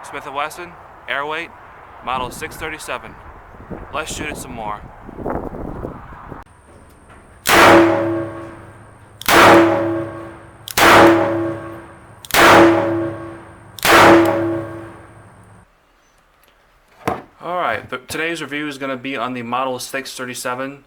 Smith Wesson, airweight, model 637. Let's shoot it some more. Alright, today's review is going to be on the Model 637,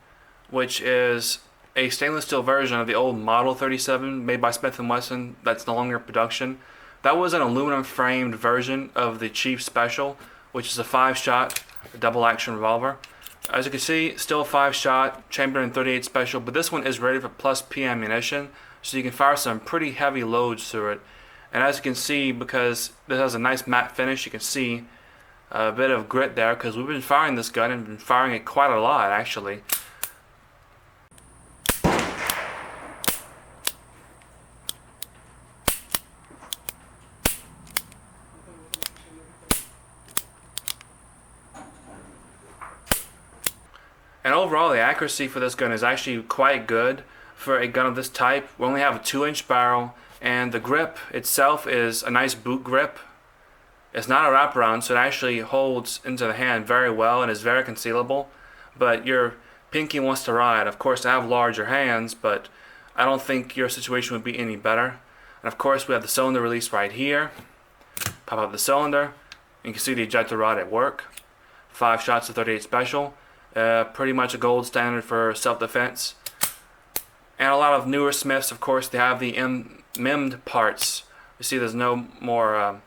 which is a stainless steel version of the old Model 37 made by Smith Wesson that's no longer in production. That was an aluminum framed version of the Chief Special, which is a 5-shot double action revolver. As you can see, still a 5-shot, chambered in .38 Special, but this one is rated for +P ammunition, so you can fire some pretty heavy loads through it. And as you can see, because this has a nice matte finish, you can see a bit of grit there, because we've been firing this gun and been firing it quite a lot actually. And overall, the accuracy for this gun is actually quite good for a gun of this type. We only have a 2-inch barrel, and the grip itself is a nice boot grip. It's not a wraparound, so it actually holds into the hand very well and is very concealable. But your pinky wants to ride. Of course, I have larger hands, but I don't think your situation would be any better. And of course, we have the cylinder release right here. Pop out the cylinder. You can see the ejector rod at work. 5 shots of .38 Special. Pretty much a gold standard for self-defense. And a lot of newer Smiths, of course, they have the MIM'd parts. You see there's no more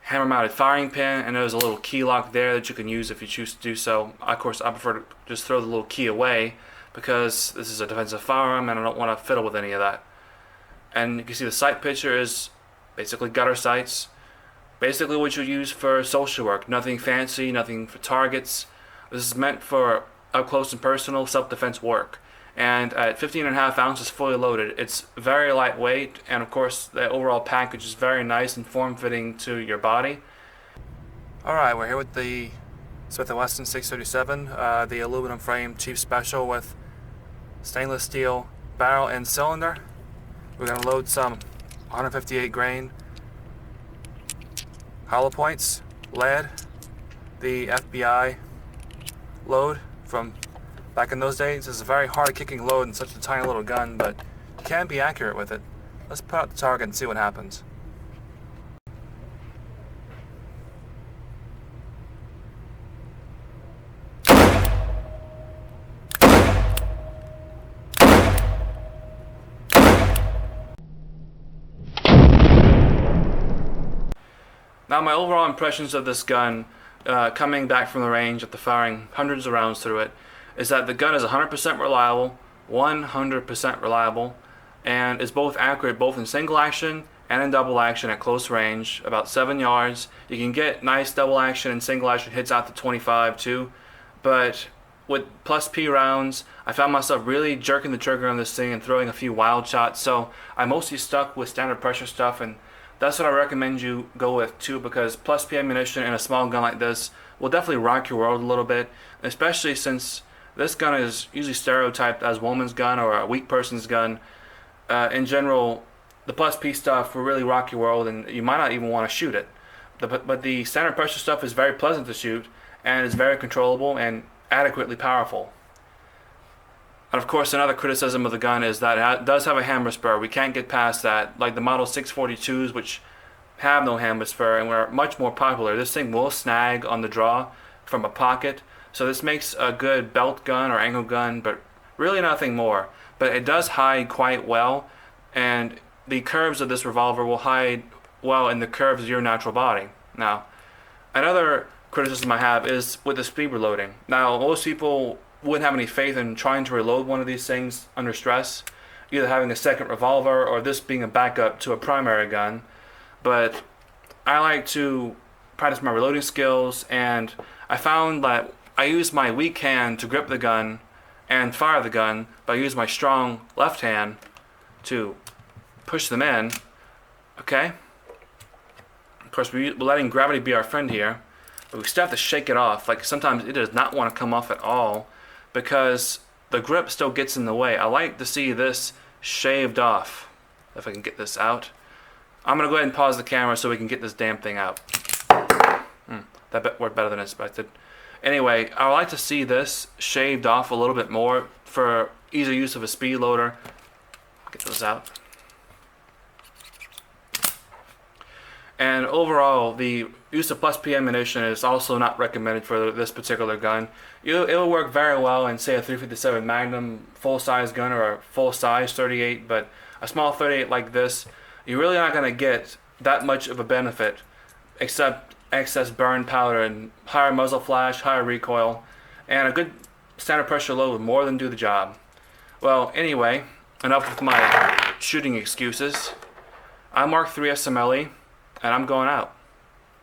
hammer-mounted firing pin, and there's a little key lock there that you can use if you choose to do so. Of course, I prefer to just throw the little key away because this is a defensive firearm and I don't want to fiddle with any of that. And you can see the sight picture is basically gutter sights. Basically what you use for social work. Nothing fancy, nothing for targets. This is meant for up close and personal self-defense work. And at 15.5 ounces fully loaded, it's very lightweight, and of course the overall package is very nice and form-fitting to your body. Alright, we're here with the Smith Wesson 637, the aluminum frame Chief Special with stainless steel barrel and cylinder. We're going to load some 158 grain hollow points, lead, the FBI load from back in those days. It's a very hard kicking load in such a tiny little gun, but you can be accurate with it. Let's put out the target and see what happens. Now my overall impressions of this gun, coming back from the range after firing hundreds of rounds through it, is that the gun is 100% reliable, 100% reliable, and is both accurate both in single action and in double action at close range, about 7 yards. You can get nice double action and single action hits out to 25 too, but with +P rounds, I found myself really jerking the trigger on this thing and throwing a few wild shots, so I mostly stuck with standard pressure stuff, and that's what I recommend you go with too, because +P ammunition in a small gun like this will definitely rock your world a little bit, especially since this gun is usually stereotyped as a woman's gun or a weak person's gun. In general, the +P stuff will really rock your world and you might not even want to shoot it. But the standard pressure stuff is very pleasant to shoot and is very controllable and adequately powerful. And of course, another criticism of the gun is that it does have a hammer spur. We can't get past that. Like the Model 642s, which have no hammer spur and were much more popular, this thing will snag on the draw from a pocket. So this makes a good belt gun or angle gun, but really nothing more. But it does hide quite well, and the curves of this revolver will hide well in the curves of your natural body. Now, another criticism I have is with the speed reloading. Now, most people wouldn't have any faith in trying to reload one of these things under stress, either having a second revolver or this being a backup to a primary gun. But I like to practice my reloading skills, and I found that I use my weak hand to grip the gun and fire the gun, but I use my strong left hand to push them in. Okay? Of course, we're letting gravity be our friend here, but we still have to shake it off. Like sometimes it does not want to come off at all because the grip still gets in the way. I like to see this shaved off. If I can get this out. I'm going to go ahead and pause the camera so we can get this damn thing out. That worked better than expected. Anyway, I would like to see this shaved off a little bit more for easier use of a speed loader. Get those out. And overall, the use of plus P ammunition is also not recommended for this particular gun. It will work very well in, say, a 357 Magnum full-size gun or a full-size 38, but a small 38 like this, you're really not going to get that much of a benefit except excess burn powder and higher muzzle flash, higher recoil, and a good standard pressure load would more than do the job. Well, anyway, enough with my shooting excuses. I'm Mark 3 SMLE, and I'm going out.